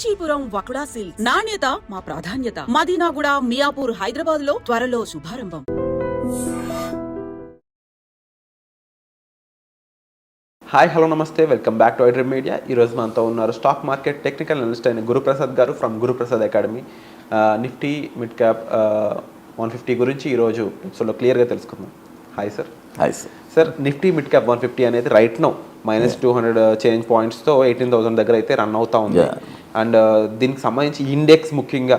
Kanchipuram వకుడా silks నాణ్యత మా ప్రాధాన్యత. మదీనాగూడ, మియాపూర్, హైదరాబాద్ లో త్వరలో శుభారంభం. హాయ్, హలో, నమస్తే, welcome back to iDream media. ఈరోజు మనతో ఉన్నారు స్టాక్ మార్కెట్ టెక్నికల్ అనలిస్ట్ అయిన గురుప్రసాద్ గారు from Guruprasad academy. Nifty mid cap 150 గురించి ఈరోజు ఎపిసోడ్లో క్లియర్గా తెలుసుకుందాం. Hi sir. Hi sir. Sir, Nifty mid cap 150 అనేది రైట్ నో -200 చేంజ్ పాయింట్స్తో 18,000 దగ్గర అయితే రన్ అవుతా ఉంది. అండ్ దీనికి సంబంధించి ఇండెక్స్ ముఖ్యంగా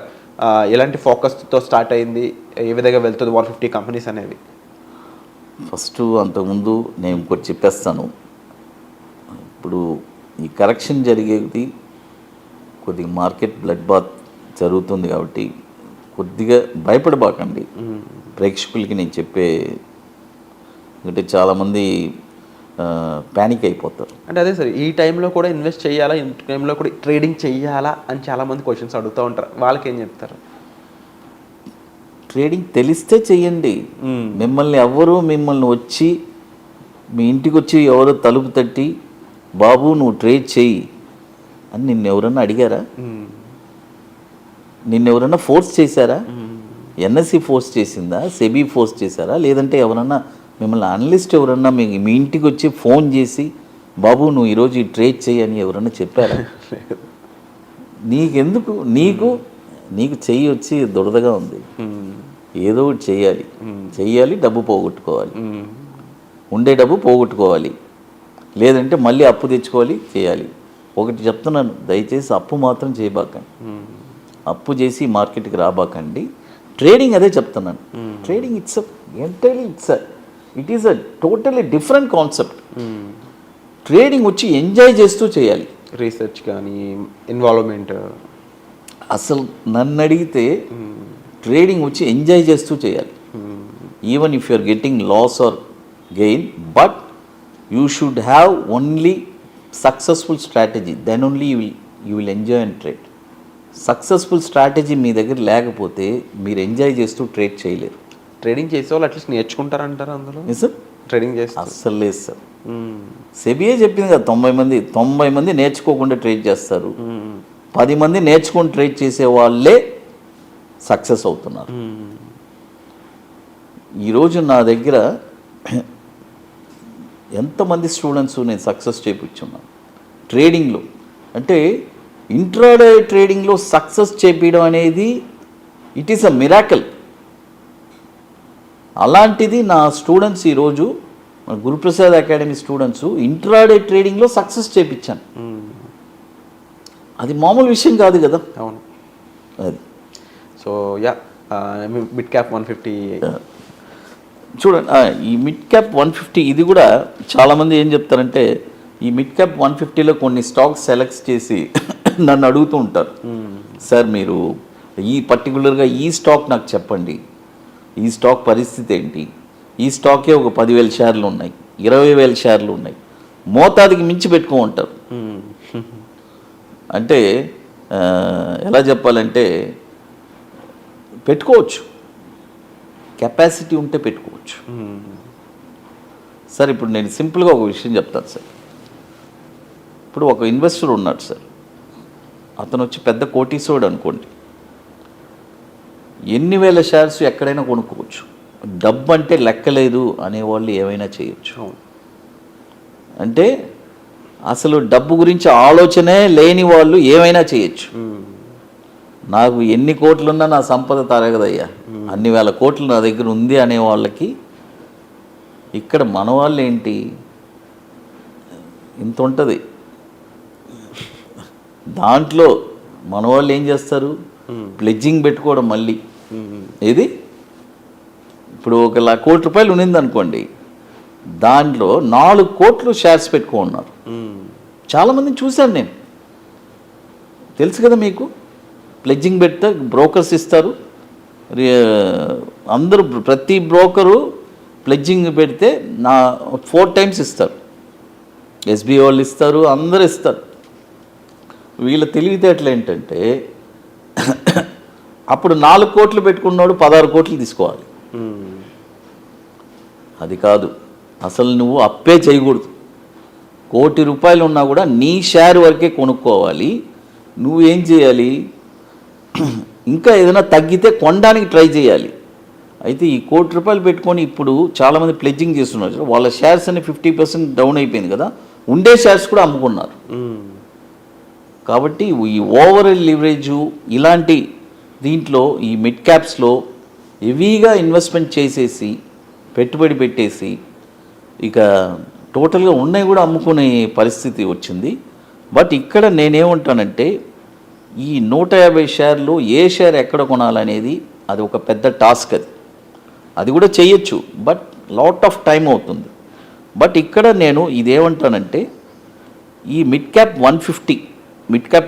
ఎలాంటి ఫోకస్తో స్టార్ట్ అయింది, ఏ విధంగా వెళ్తుంది 150 కంపెనీస్ అనేవి? ఫస్ట్ అంతకుముందు నేను ఇంకోటి చెప్పేస్తాను. ఇప్పుడు ఈ కరెక్షన్ జరిగేది కొద్దిగా మార్కెట్ బ్లడ్ బాత్ జరుగుతుంది కాబట్టి కొద్దిగా భయపడబాకండి ప్రేక్షకులకి నేను చెప్పే. ఎందుకంటే చాలామంది ప్యానిక్ అయిపోతారు. అంటే అదే సార్, ఈ టైంలో కూడా ఇన్వెస్ట్ చేయాలా, ఈ టైంలో కూడా ట్రేడింగ్ చేయాలా అని చాలామంది క్వశ్చన్స్ అడుగుతూ ఉంటారు. వాళ్ళకి ఏం చెప్తారు? ట్రేడింగ్ తెలిస్తే చెయ్యండి. మిమ్మల్ని వచ్చి మీ ఇంటికి వచ్చి ఎవరో తలుపు తట్టి బాబు నువ్వు ట్రేడ్ చెయ్యి అని నిన్నెవరన్నా అడిగారా? నిన్నెవరన్నా ఫోర్స్ చేశారా? ఎన్ఎస్సి ఫోర్స్ చేసిందా? సెబీ ఫోర్స్ చేశారా? లేదంటే ఎవరన్నా మిమ్మల్ని అనలిస్ట్ ఎవరన్నా మీ ఇంటికి వచ్చి ఫోన్ చేసి బాబు నువ్వు ఈరోజు ఈ ట్రేడ్ చెయ్యి అని ఎవరన్నా చెప్పారా? నీకెందుకు? నీకు చెయ్యి వచ్చి దురదగా ఉంది, ఏదో ఒకటి చెయ్యాలి, డబ్బు పోగొట్టుకోవాలి, ఉండే డబ్బు పోగొట్టుకోవాలి, లేదంటే మళ్ళీ అప్పు తెచ్చుకోవాలి, చేయాలి. ఒకటి చెప్తున్నాను, దయచేసి అప్పు మాత్రం చేయబాకండి. అప్పు చేసి మార్కెట్కి రాబాకండి. ట్రేడింగ్ అదే చెప్తున్నాను. Trading it is a totally different concept. Trading వచ్చి ఎంజాయ్ చేస్తూ చేయాలి. రీసెర్చ్ కానీ ఇన్వాల్వ్మెంట్. అసలు నన్ను అడిగితే ట్రేడింగ్ వచ్చి ఎంజాయ్ చేస్తూ చేయాలి. Even if you are getting loss or gain, but you should have only successful strategy, then only you will enjoy and trade. Successful strategy మీ దగ్గర లేకపోతే మీరు ఎంజాయ్ చేస్తూ ట్రేడ్ చేయలేరు. ట్రేడింగ్ చేసే వాళ్ళు అట్లీస్ట్ నేర్చుకుంటారంటారు అందులో. సార్, ట్రేడింగ్ చేస్తే అస్సలు లేదు సార్. సెబిఏ చెప్పింది కదా, 90 మంది నేర్చుకోకుండా ట్రేడ్ చేస్తారు, 10 మంది నేర్చుకొని ట్రేడ్ చేసే వాళ్ళే సక్సెస్ అవుతున్నారు. ఈరోజు నా దగ్గర ఎంతమంది స్టూడెంట్స్ నేను సక్సెస్ చేయించున్నాను ట్రేడింగ్లో. అంటే ఇంట్రాడే ట్రేడింగ్లో సక్సెస్ చేపించడం అనేది ఇట్ ఈస్ అ మిరాకిల్. అలాంటిది నా స్టూడెంట్స్ ఈరోజు మన గురుప్రసాద్ అకాడమీ స్టూడెంట్స్ ఇంట్రాడే ట్రేడింగ్లో సక్సెస్ చేయించాను. అది మామూలు విషయం కాదు కదా. అవును. అది సో మిడ్ క్యాప్ 150 చూడండి. ఈ మిడ్ క్యాప్ 150 ఇది కూడా చాలామంది ఏం చెప్తారంటే ఈ మిడ్ క్యాప్ 150లో కొన్ని స్టాక్స్ సెలెక్ట్ చేసి నన్ను అడుగుతూ ఉంటారు, సార్ మీరు ఈ పర్టికులర్గా ఈ స్టాక్ నాకు చెప్పండి, ఈ స్టాక్ పరిస్థితి ఏంటి, ఈ స్టాకే ఒక 10,000 షేర్లు ఉన్నాయి, 20,000 షేర్లు ఉన్నాయి, మోతాదుకి మించి పెట్టుకో ఉంటారు. అంటే ఎలా చెప్పాలంటే పెట్టుకోవచ్చు, కెపాసిటీ ఉంటే పెట్టుకోవచ్చు. సార్ ఇప్పుడు నేను సింపుల్గా ఒక విషయం చెప్తాను సార్. ఇప్పుడు ఒక ఇన్వెస్టర్ ఉన్నాడు సార్, అతను వచ్చి పెద్ద కోటీశ్వరుడు అనుకోండి, ఎన్ని వేల షేర్స్ ఎక్కడైనా కొనుక్కోవచ్చు. డబ్బు అంటే లెక్కలేదు అనేవాళ్ళు ఏమైనా చేయొచ్చు. అంటే అసలు డబ్బు గురించి ఆలోచనే లేని వాళ్ళు ఏమైనా చేయొచ్చు. నాకు ఎన్ని కోట్లున్నా నా సంపద తరగదయ్యా, అన్ని వేల కోట్లు నా దగ్గర ఉంది అనే వాళ్ళకి ఇక్కడ మన వాళ్ళు ఏంటి ఇంత ఉంటుంది. దాంట్లో మన వాళ్ళు ఏం చేస్తారు, ప్లెడ్జింగ్ పెట్టుకోవడం. మళ్ళీ ఇది ఇప్పుడు 1 కోటి రూపాయలు ఉన్నింది అనుకోండి, దాంట్లో 4 కోట్లు షేర్స్ పెట్టుకున్నారు. చాలామందిని చూశాను నేను, తెలుసు కదా మీకు. ప్లెడ్జింగ్ పెడితే బ్రోకర్స్ ఇస్తారు, అందరూ ప్రతి బ్రోకరు ప్లెడ్జింగ్ పెడితే 4 times ఇస్తారు. ఎస్బీఐ వాళ్ళు ఇస్తారు, అందరూ ఇస్తారు. వీళ్ళ తెలివితేటలు ఏంటంటే అప్పుడు 4 కోట్లు పెట్టుకున్నాడు 16 కోట్లు తీసుకోవాలి. అది కాదు, అసలు నువ్వు అప్పే చేయకూడదు. 1 కోటి రూపాయలు ఉన్నా కూడా నీ షేర్ వరకే కొనుక్కోవాలి. నువ్వేం చేయాలి, ఇంకా ఏదైనా తగ్గితే కొనడానికి ట్రై చేయాలి. అయితే ఈ ₹1,00,00,000 పెట్టుకొని ఇప్పుడు చాలామంది ప్లెడ్జింగ్ చేస్తున్నారు. వాళ్ళ షేర్స్ అన్ని 50% డౌన్ అయిపోయింది కదా, ఉండే షేర్స్ కూడా అమ్ముకున్నారు. కాబట్టి ఈ ఓవర్ లివరేజు ఇలాంటి దీంట్లో ఈ మిడ్ క్యాప్స్లో హెవీగా ఇన్వెస్ట్మెంట్ చేసేసి పెట్టుబడి పెట్టేసి ఇక టోటల్గా ఉన్నాయి కూడా అమ్ముకునే పరిస్థితి వచ్చింది. బట్ ఇక్కడ నేనేమంటానంటే ఈ 150 షేర్లు ఏ షేర్ ఎక్కడ కొనాలనేది అది ఒక పెద్ద టాస్క్. అది కూడా చేయొచ్చు, బట్ లాట్ ఆఫ్ టైం అవుతుంది. బట్ ఇక్కడ నేను ఇదేమంటానంటే ఈ మిడ్ క్యాప్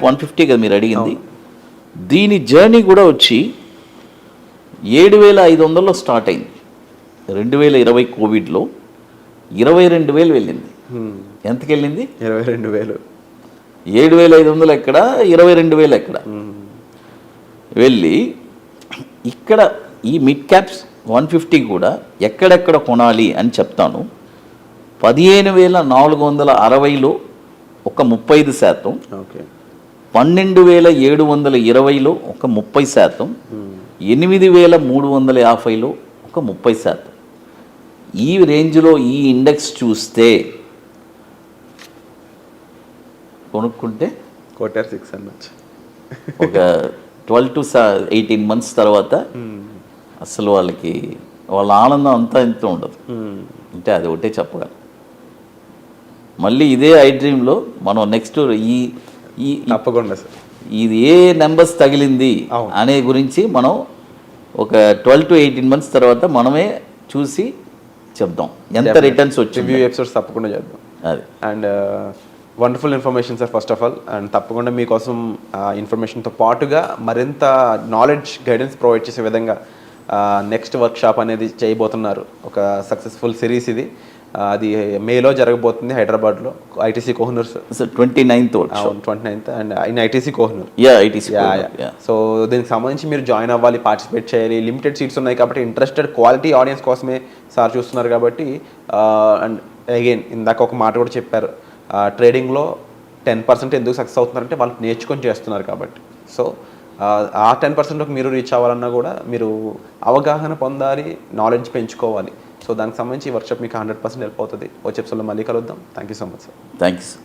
150 కదా మీరు అడిగింది, దీని జర్నీ కూడా వచ్చి 7,500లో స్టార్ట్ అయింది. 2020 కోవిడ్లో 22,000 వెళ్ళింది. ఎంతకి వెళ్ళింది? 22,000. 7,500 ఎక్కడ, 22,000 ఎక్కడ వెళ్ళి ఇక్కడ ఈ మిడ్ క్యాప్స్ 150 కూడా ఎక్కడెక్కడ కొనాలి అని చెప్తాను. 15,460లో ఒక 35%, ఓకే, 12,720లో ఒక 30%, 8,350లో ఒక 30%. ఈ రేంజ్లో ఈ ఇండెక్స్ చూస్తే కొనుక్కుంటే క్వార్టర్ 6 అనొచ్చు. ఒక 12 to 18 months తర్వాత అసలు వాళ్ళ ఆనందం అంతా ఇంత ఉండదు. అంటే అది ఒకటే చెప్పగలను. మళ్ళీ ఇదే ఐ డ్రీమ్లో మనం నెక్స్ట్ ఈ తప్పకుండా సార్ ఇది ఏ నెంబర్స్ తగిలింది అనే గురించి మనం ఒక 12 to 18 months తర్వాత మనమే చూసి చెప్దాం ఎంత రిటర్న్స్ వచ్చింది. రివ్యూ ఎపిసోడ్స్ తప్పకుండా చేద్దాం. అది and wonderful information sir first of all. And తప్పకుండా మీకోసం ఇన్ఫర్మేషన్తో పాటుగా మరింత నాలెడ్జ్ గైడెన్స్ ప్రొవైడ్ చేసే విధంగా నెక్స్ట్ వర్క్షాప్ అనేది చేయబోతున్నారు. ఒక సక్సెస్ఫుల్ సిరీస్ ఇది. అది మేలో జరగబోతుంది హైదరాబాద్లో, ITC Kohinoor sir. 29th and in ITC Kohinoor. So దీనికి సంబంధించి మీరు జాయిన్ అవ్వాలి, పార్టిసిపేట్ చేయాలి. లిమిటెడ్ సీట్స్ ఉన్నాయి కాబట్టి ఇంట్రెస్టెడ్ క్వాలిటీ ఆడియన్స్ కోసమే సార్ చూస్తున్నారు కాబట్టి. అండ్ అగైన్ ఇందాక ఒక మాట కూడా చెప్పారు, ట్రేడింగ్లో 10% ఎందుకు సక్సెస్ అవుతున్నారంటే వాళ్ళు నేర్చుకొని చేస్తున్నారు కాబట్టి. సో ఆ 10%లోకి మీరు రీచ్ అవ్వాలన్నా కూడా మీరు అవగాహన పొందాలి, నాలెడ్జ్ పెంచుకోవాలి. సో దానికి సంబంధించి ఈ వర్క్షాప్ మీకు 100% హెల్ప్ అవుతుంది. వచ్చే ఎపిసోడ్లో మళ్ళీ కలుద్దాం. Thank you so much sir. Thank you sir.